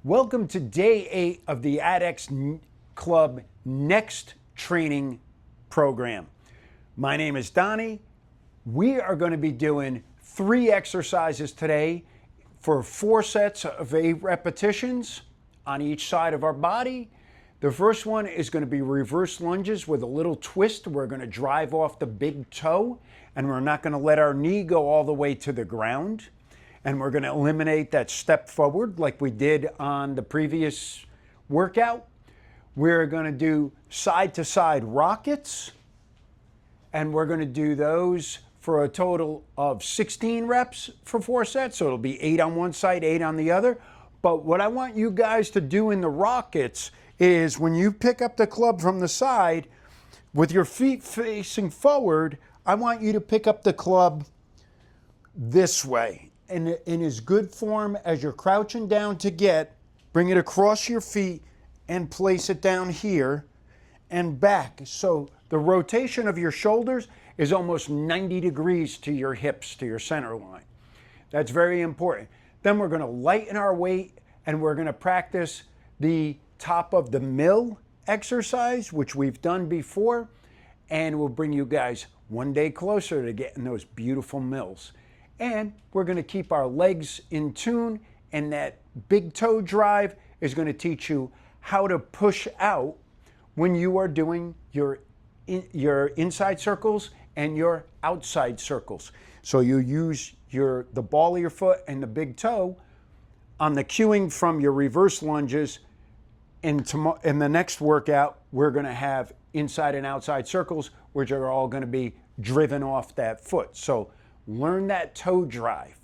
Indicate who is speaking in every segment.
Speaker 1: Welcome to day 8 of the Adex Club Next Training Program. My name is Donnie. We are going to be doing 3 exercises today for 4 sets of 8 repetitions on each side of our body. The first one is going to be reverse lunges with a little twist. We're going to drive off the big toe, and we're not going to let our knee go all the way to the ground. And we're going to eliminate that step forward like we did on the previous workout. We're going to do side-to-side rockets, and we're going to do those for a total of 16 reps for 4 sets. So it'll be 8 on one side, 8 on the other. But what I want you guys to do in the rockets is when you pick up the club from the side, with your feet facing forward, I want you to pick up the club this way. In as good form as you're crouching down to get, bring it across your feet and place it down here and back. So the rotation of your shoulders is almost 90 degrees to your hips, to your center line. That's very important. Then we're going to lighten our weight and we're going to practice the top of the mill exercise, which we've done before, and we'll bring you guys one day closer to getting those beautiful mills. And we're going to keep our legs in tune, and that big toe drive is going to teach you how to push out when you are doing your inside circles and your outside circles. So you use the ball of your foot and the big toe on the cueing from your reverse lunges. In the next workout, we're going to have inside and outside circles, which are all going to be driven off that foot. So learn that toe drive.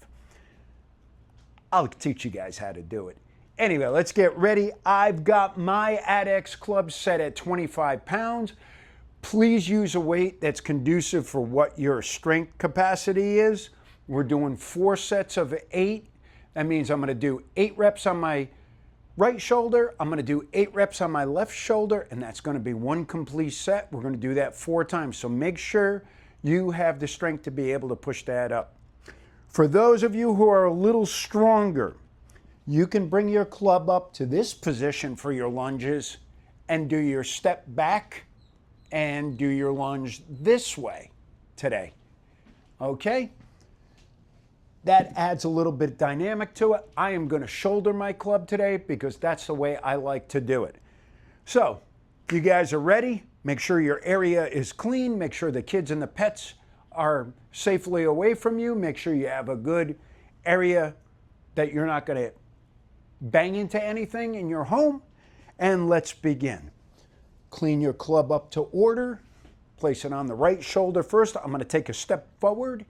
Speaker 1: I'll teach you guys how to do it. Anyway, let's get ready. I've got my Adex club set at 25 pounds. Please use a weight that's conducive for what your strength capacity is. We're doing 4 sets of 8. That means I'm going to do 8 reps on my right shoulder. I'm going to do 8 reps on my left shoulder, and that's going to be 1 complete set. We're going to do that 4 times. So make sure you have the strength to be able to push that up. For those of you who are a little stronger, you can bring your club up to this position for your lunges and do your step back and do your lunge this way today. Okay? That adds a little bit of dynamic to it. I am going to shoulder my club today because that's the way I like to do it. So, you guys are ready? Make sure your area is clean. Make sure the kids and the pets are safely away from you. Make sure you have a good area that you're not going to bang into anything in your home. And let's begin. Clean your club up to order. Place it on the right shoulder first. I'm going to take a step forward.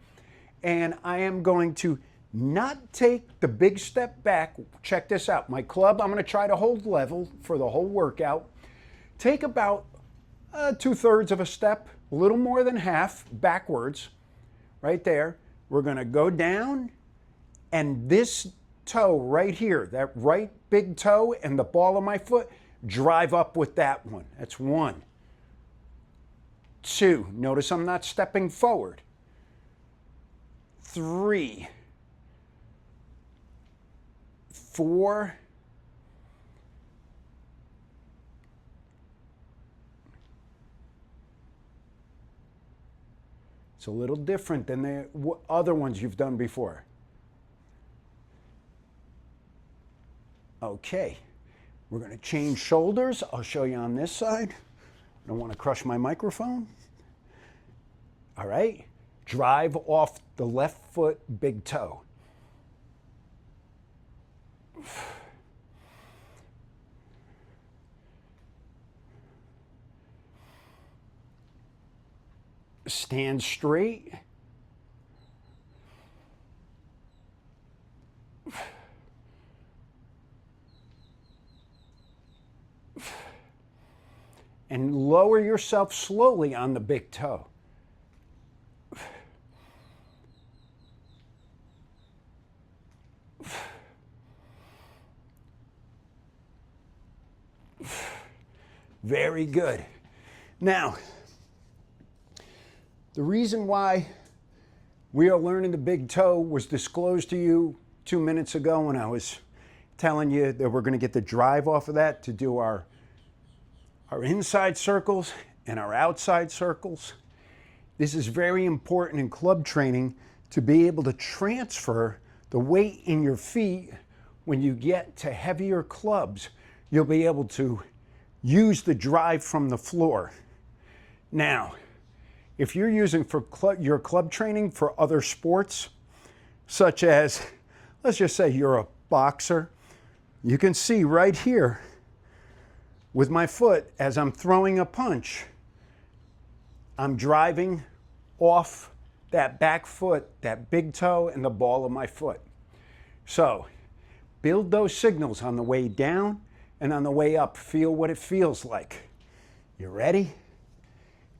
Speaker 1: And I am going to not take the big step back. Check this out. My club, I'm going to try to hold level for the whole workout. Take about 2/3 of a step, a little more than half backwards, right there. We're going to go down, and this toe right here, that right big toe and the ball of my foot, drive up with that one. That's 1. 2. Notice I'm not stepping forward. 3. 4. 5. It's a little different than the other ones you've done before. Okay, we're going to change shoulders. I'll show you on this side. I don't want to crush my microphone. All right, drive off the left foot, big toe. Stand straight. And lower yourself slowly on the big toe. Very good. Now, the reason why we are learning the big toe was disclosed to you 2 minutes ago when I was telling you that we're going to get the drive off of that to do our inside circles and our outside circles. This is very important in club training to be able to transfer the weight in your feet. When you get to heavier clubs, you'll be able to use the drive from the floor. Now, if you're using for your club training for other sports, such as, let's just say you're a boxer, you can see right here with my foot as I'm throwing a punch, I'm driving off that back foot, that big toe, and the ball of my foot. So, build those signals on the way down and on the way up. Feel what it feels like. You ready?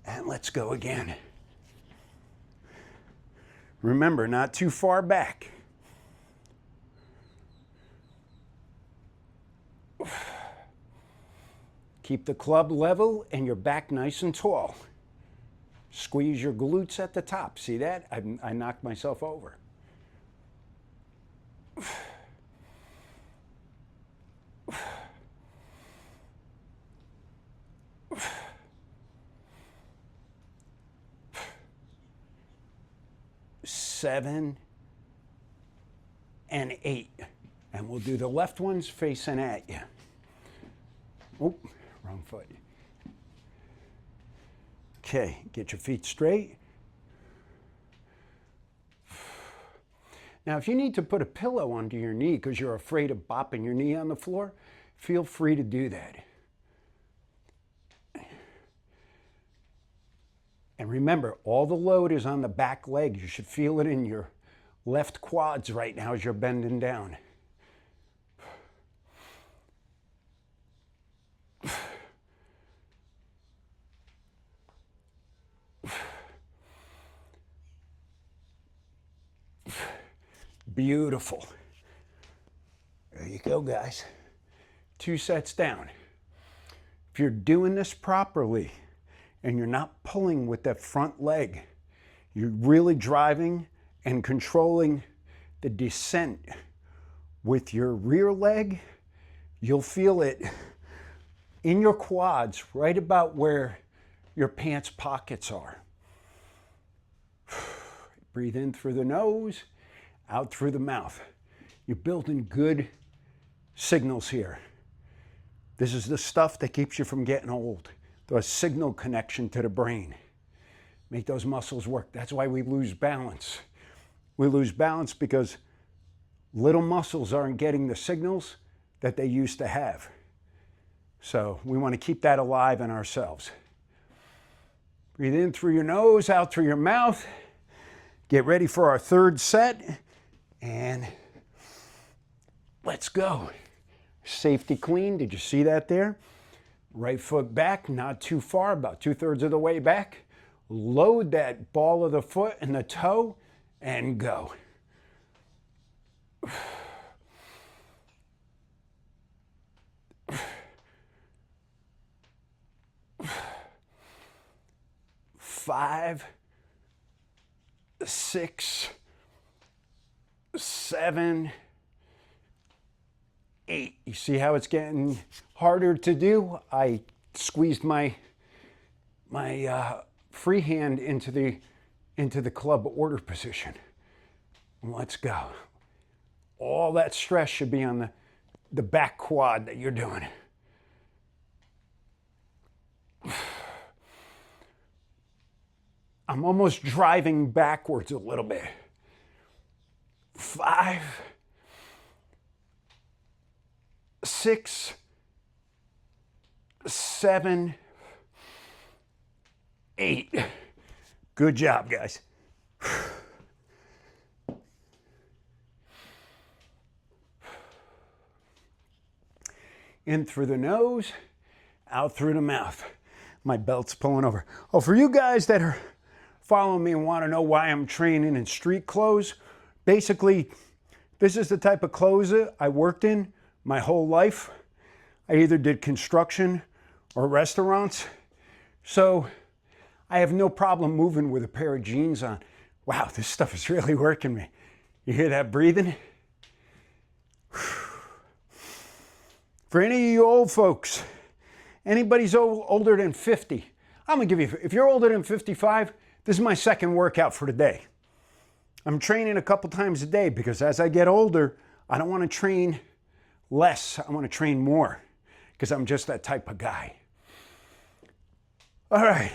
Speaker 1: And let's go again. Remember, not too far back. Keep the club level and your back nice and tall. Squeeze your glutes at the top. See that? I knocked myself over. Seven and 8. And we'll do the left ones facing at you. Oh, wrong foot. Okay, get your feet straight. Now, if you need to put a pillow under your knee because you're afraid of bopping your knee on the floor, feel free to do that. And remember, all the load is on the back leg. You should feel it in your left quads right now as you're bending down. Beautiful. There you go, guys. 2 sets down. If you're doing this properly and you're not pulling with that front leg, you're really driving and controlling the descent with your rear leg, you'll feel it in your quads right about where your pants pockets are. Breathe in through the nose, out through the mouth. You're building good signals here. This is the stuff that keeps you from getting old. The signal connection to the brain. Make those muscles work. That's why we lose balance. We lose balance because little muscles aren't getting the signals that they used to have. So we want to keep that alive in ourselves. Breathe in through your nose, out through your mouth. Get ready for our 3rd set. And let's go. Safety clean. Did you see that there? Right foot back, not too far, about 2/3 of the way back. Load that ball of the foot and the toe and go. 5, 6, 7, 8. You see how it's getting harder to do? I squeezed my free hand into the club order position. Let's go. All that stress should be on the back quad that you're doing. I'm almost driving backwards a little bit. 5, 6, 7, 8. Good job, guys. In through the nose, out through the mouth. My belt's pulling over. Oh, for you guys that are following me and want to know why I'm training in street clothes, basically, this is the type of clothes that I worked in my whole life. I either did construction or restaurants. So I have no problem moving with a pair of jeans on. Wow, this stuff is really working me. You hear that breathing? For any of you old folks, anybody's older than 50, I'm gonna give you, if you're older than 55, this is my second workout for the day. I'm training a couple times a day because as I get older, I don't wanna train less, I wanna train more because I'm just that type of guy. All right,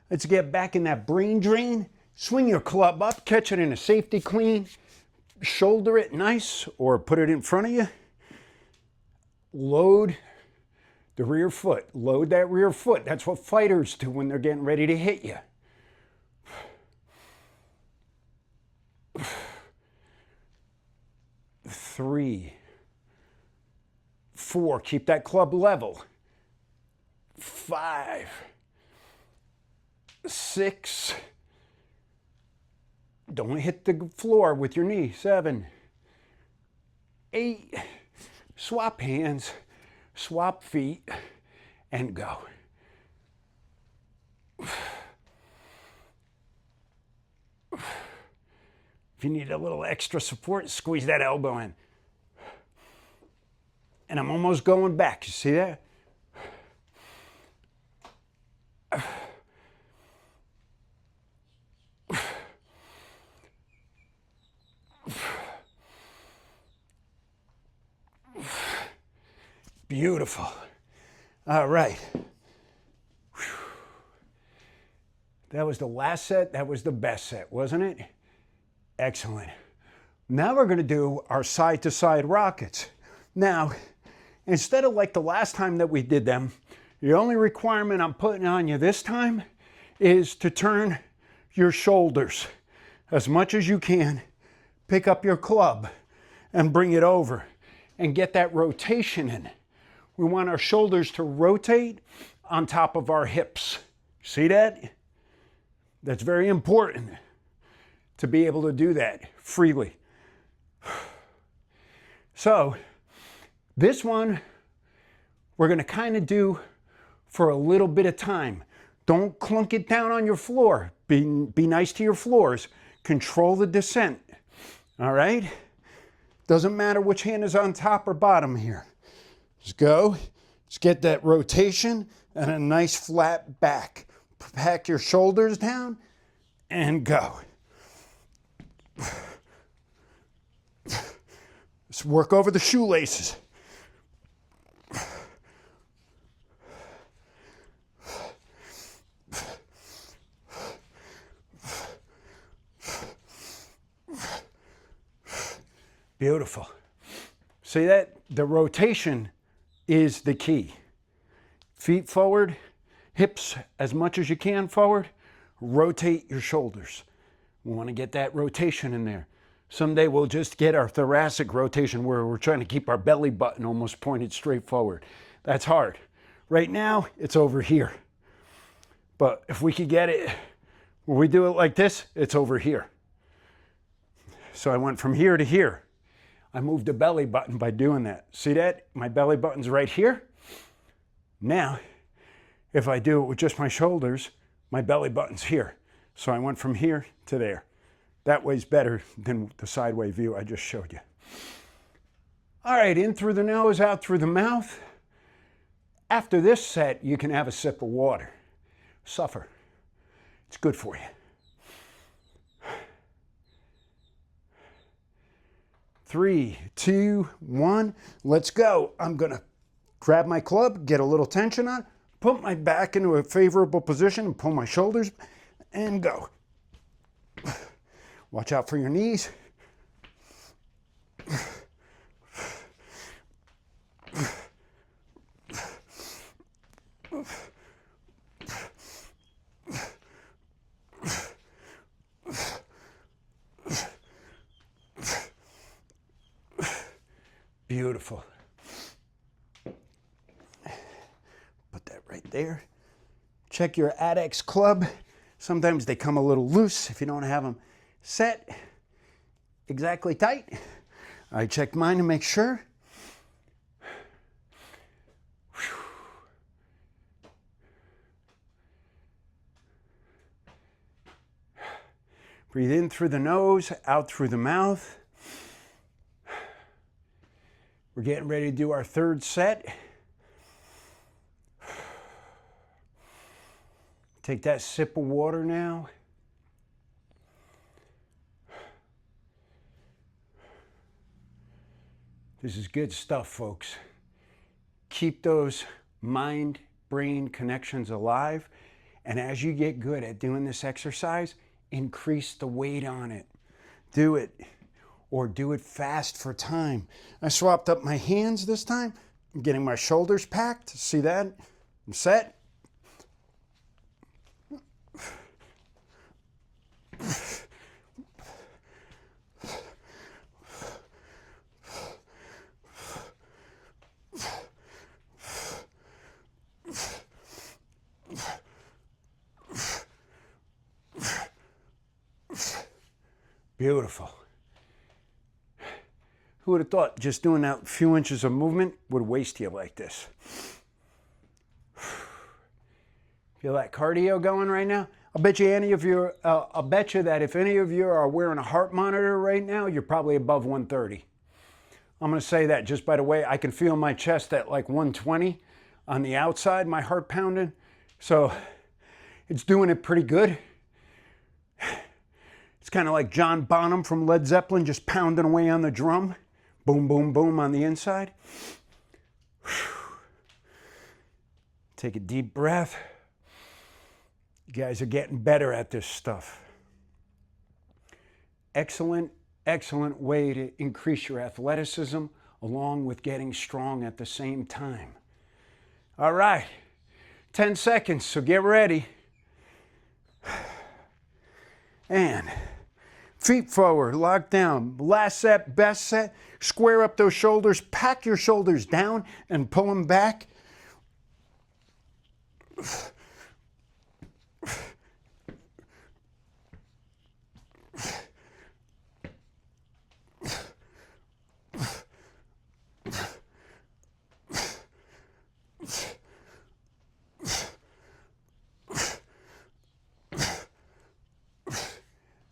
Speaker 1: let's get back in that brain drain. Swing your club up, catch it in a safety clean, shoulder it nice or put it in front of you. Load the rear foot. Load that rear foot. That's what fighters do when they're getting ready to hit you. Three, four, keep that club level. 5, 6, don't hit the floor with your knee. 7, 8, swap hands, swap feet, and go. If you need a little extra support, squeeze that elbow in. And I'm almost going back. You see that? Beautiful. All right. That was the last set. That was the best set, wasn't it? Excellent. Now we're going to do our side-to-side rockets. Now, instead of like the last time that we did them, the only requirement I'm putting on you this time is to turn your shoulders as much as you can. Pick up your club and bring it over and get that rotation in. We want our shoulders to rotate on top of our hips. See that? That's very important to be able to do that freely. So this one we're going to kind of do for a little bit of time. Don't clunk it down on your floor. Be nice to your floors. Control the descent. All right? Doesn't matter which hand is on top or bottom here. Just go. Just get that rotation and a nice flat back. Pack your shoulders down and go. Let's work over the shoelaces. Beautiful. See that? The rotation is the key. Feet forward, hips as much as you can forward, rotate your shoulders. We want to get that rotation in there. Someday we'll just get our thoracic rotation where we're trying to keep our belly button almost pointed straight forward. That's hard. Right now, it's over here. But if we could get it, when we do it like this, it's over here. So I went from here to here. I moved the belly button by doing that. See that? My belly button's right here. Now, if I do it with just my shoulders, my belly button's here. So I went from here to there. That way's better than the sideway view I just showed you. All right, in through the nose, out through the mouth. After this set, you can have a sip of water. Suffer. It's good for you. 3, 2, 1, let's go. I'm gonna grab my club, get a little tension on, put my back into a favorable position and pull my shoulders and go. Watch out for your knees. Beautiful. Put that right there. Check your Adex club. Sometimes they come a little loose if you don't have them set exactly tight. I checked mine to make sure. Breathe in through the nose, out through the mouth. We're getting ready to do our third set. Take that sip of water now. This is good stuff, folks. Keep those mind-brain connections alive. And as you get good at doing this exercise, increase the weight on it. Do it, or do it fast for time. I swapped up my hands this time. I'm getting my shoulders packed. See that? I'm set. Beautiful. Who would have thought just doing that few inches of movement would waste you like this? Feel that cardio going right now? I'll bet you that if any of you are wearing a heart monitor right now, you're probably above 130. I'm going to say that just by the way, I can feel my chest at like 120 on the outside, my heart pounding. So it's doing it pretty good. It's kind of like John Bonham from Led Zeppelin just pounding away on the drum. Boom, boom, boom on the inside. Take a deep breath. You guys are getting better at this stuff. Excellent, excellent way to increase your athleticism along with getting strong at the same time. All right, 10 seconds, so get ready. And feet forward, lock down. Last set, best set. Square up those shoulders, pack your shoulders down and pull them back.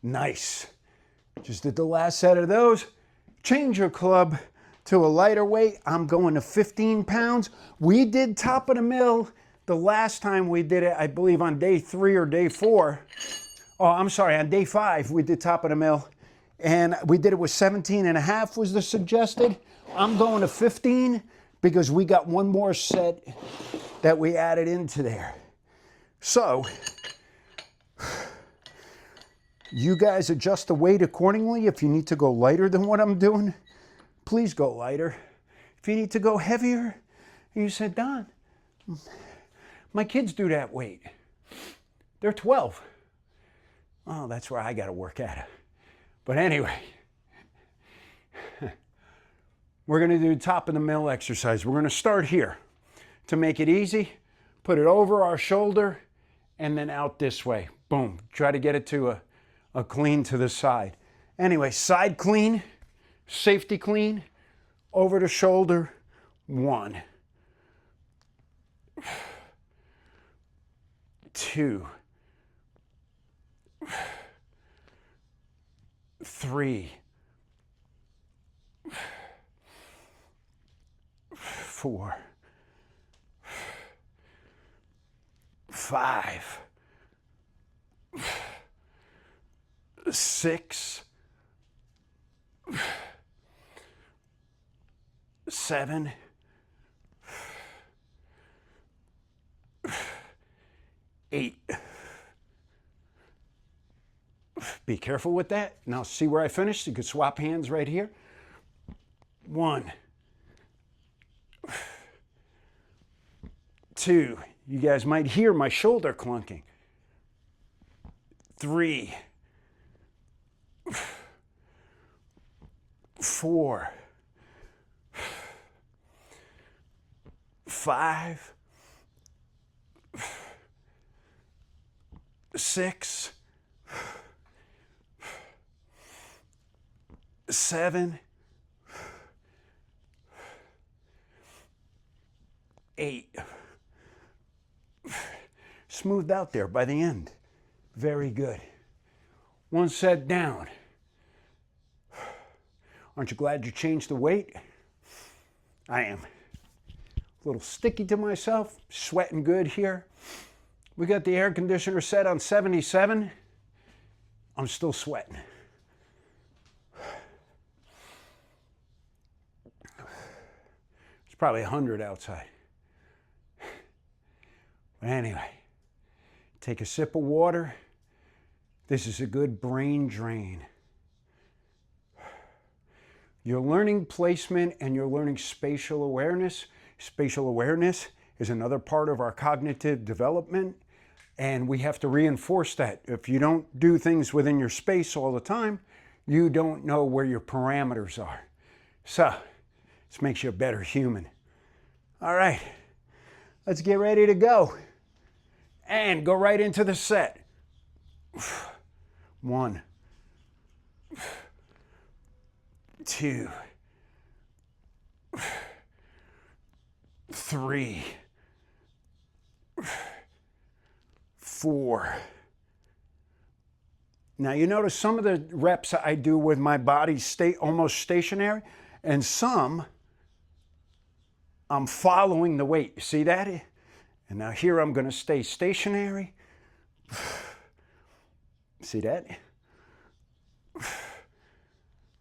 Speaker 1: Nice. Just did the last set of those. Change your club to a lighter weight. I'm going to 15 pounds. We did top of the mill the last time we did it, I believe on day 3 or day 4. Oh, I'm sorry, on day 5 we did top of the mill. And we did it with 17.5 was the suggested. I'm going to 15 because we got one more set that we added into there. So, you guys adjust the weight accordingly. If you need to go lighter than what I'm doing, please go lighter. If you need to go heavier, and you said, Don, my kids do that weight. They're 12. Oh, that's where I got to work at it. But anyway, we're going to do top of the mill exercise. We're going to start here. To make it easy, put it over our shoulder and then out this way. Boom. Try to get it to a clean to the side. Anyway, side clean, safety clean, over the shoulder, 1, 2, 3, 4, 5, 6, 7, 8. Be careful with that. Now see where I finished? You could swap hands right here. 1, 2. You guys might hear my shoulder clunking. 3, 4, 5, 6, 7, 8. Smoothed out there by the end. Very good. One set down. Aren't you glad you changed the weight? I am a little sticky to myself, sweating good here. We got the air conditioner set on 77. I'm still sweating. It's probably 100 outside. But anyway, take a sip of water. This is a good brain drain. You're learning placement and you're learning spatial awareness. Spatial awareness is another part of our cognitive development, and we have to reinforce that. If you don't do things within your space all the time, you don't know where your parameters are. So, this makes you a better human. All right, let's get ready to go and go right into the set. 1, 2, 3, 4. Now you notice some of the reps I do with my body stay almost stationary, and some I'm following the weight. You see that? And now here I'm going to stay stationary. See that?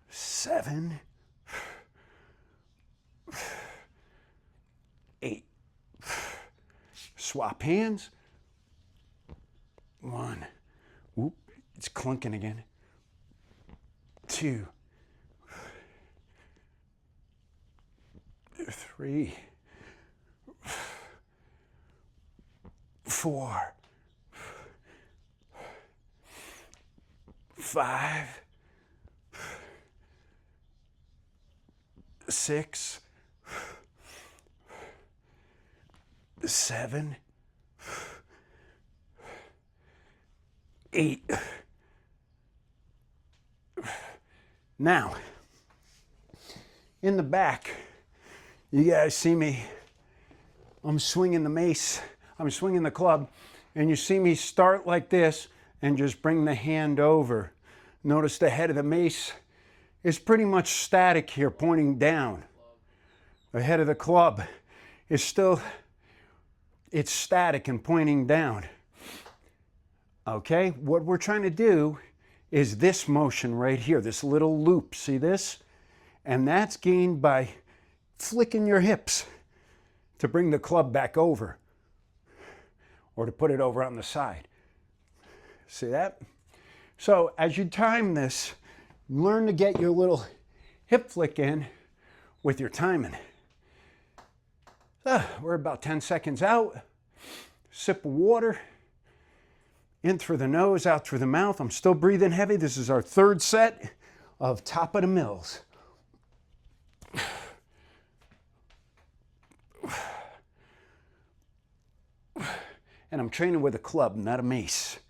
Speaker 1: 7, 8. Swap hands. 1. Whoop, it's clunking again. 2, 3, 4, 5, 6, 7, 8. Now, in the back, you guys see me, I'm swinging the mace, I'm swinging the club, and you see me start like this and just bring the hand over. Notice the head of the mace is pretty much static here, pointing down. The head of the club is still, it's static and pointing down. Okay, what we're trying to do is this motion right here, this little loop, see this? And that's gained by flicking your hips to bring the club back over or to put it over on the side. See that? So as you time this, learn to get your little hip flick in with your timing. We're about 10 seconds out. Sip of water. In through the nose, out through the mouth. I'm still breathing heavy. This is our third set of top of the mills. And I'm training with a club, not a mace.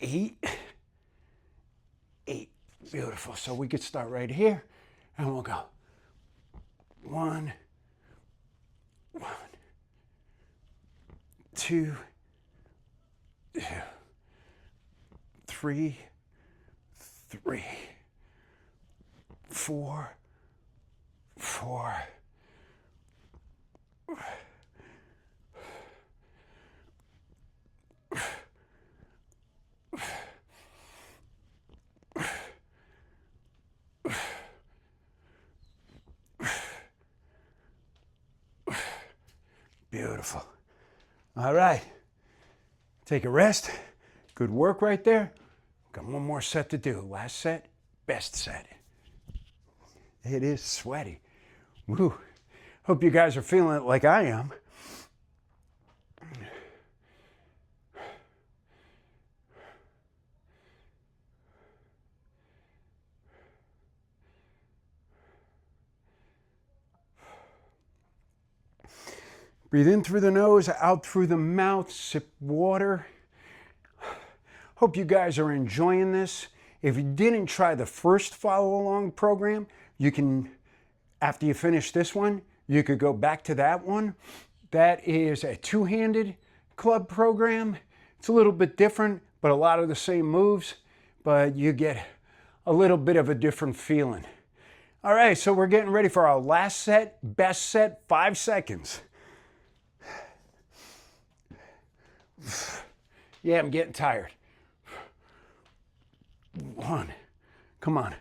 Speaker 1: Eight. Beautiful. So we could start right here and we'll go 1, 2, 3, 4, beautiful. All right. Take a rest. Good work right there. Got one more set to do. Last set, best set. It is sweaty. Woo. Hope you guys are feeling it like I am. Breathe in through the nose, out through the mouth, sip water. Hope you guys are enjoying this. If you didn't try the first follow-along program, you can, after you finish this one, you could go back to that one. That is a two-handed club program. It's a little bit different, but a lot of the same moves, but you get a little bit of a different feeling. All right, so we're getting ready for our last set, best set, 5 seconds. Yeah, I'm getting tired. 1, come on.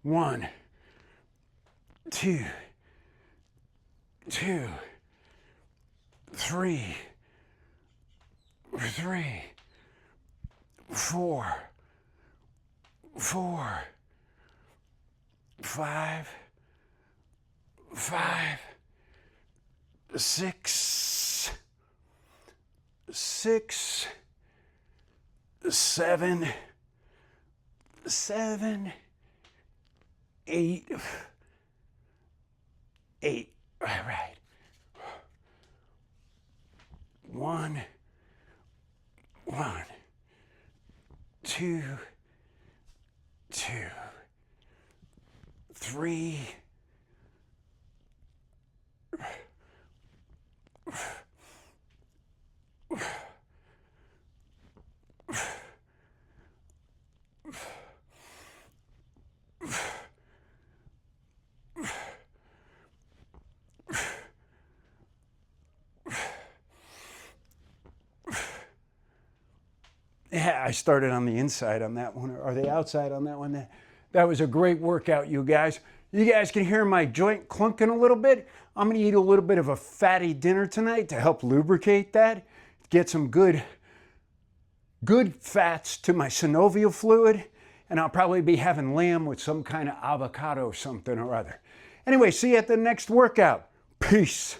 Speaker 1: 1, 2, 2, 3, 4, 5, 6, 7, 8. All right. 1, 2, 3, Yeah, I started on the inside on that one, or the outside on that one. That was a great workout, you guys. You guys can hear my joint clunking a little bit. I'm gonna eat a little bit of a fatty dinner tonight to help lubricate that, get some good fats to my synovial fluid, and I'll probably be having lamb with some kind of avocado something or other. Anyway, see you at the next workout. Peace.